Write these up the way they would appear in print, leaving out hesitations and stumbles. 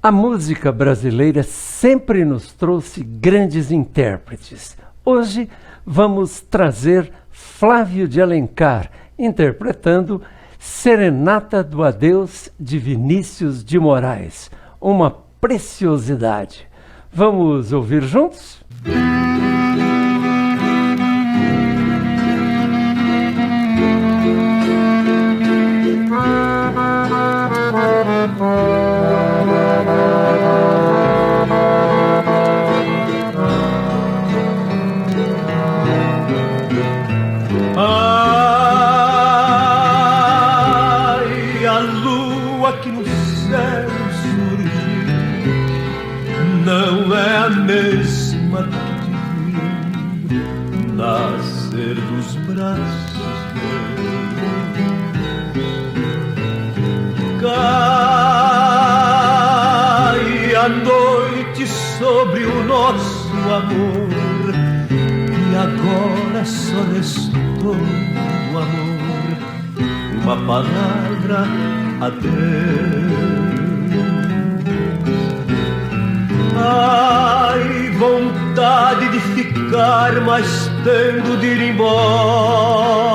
A música brasileira sempre nos trouxe grandes intérpretes. Hoje vamos trazer Flávio de Alencar, interpretando Serenata do Adeus de Vinícius de Moraes. Uma preciosidade. Vamos ouvir juntos? Ai, a lua que no céu surgiu não é a mesma que te vi nascer dos braços meus. Cai a noite sobre o nosso amor e agora só restou do amor uma palavra, adeus. Ai, vontade de ficar, mas tendo de ir embora.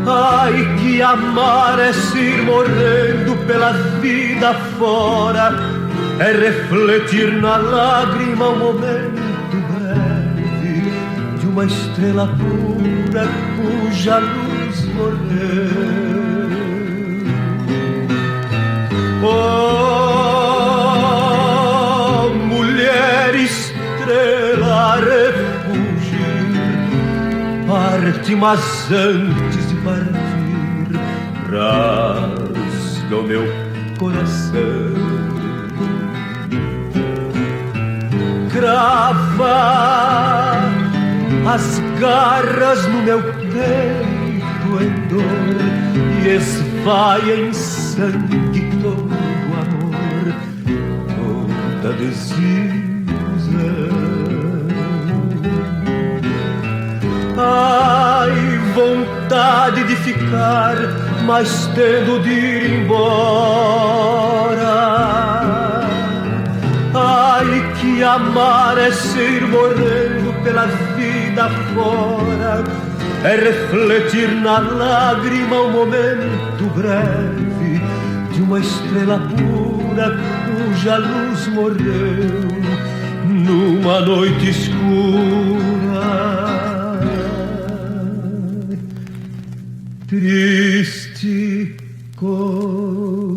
Ai, que amar é se ir morrendo pela vida fora, é refletir na lágrima um momento breve de uma estrela pura cuja luz morreu. Oh, mulher estrela a refugir, parte, mas antes de partir rasga o meu coração. Crava as garras no meu peito em dor e esvaia em sangue todo amor, toda desilusão. Ai, vontade de ficar, mas tendo de ir embora. Ai, que amar é se ir morrendo pela vida fora, é refletir na lágrima um momento breve de uma estrela pura cuja luz morreu numa noite escura. Triste como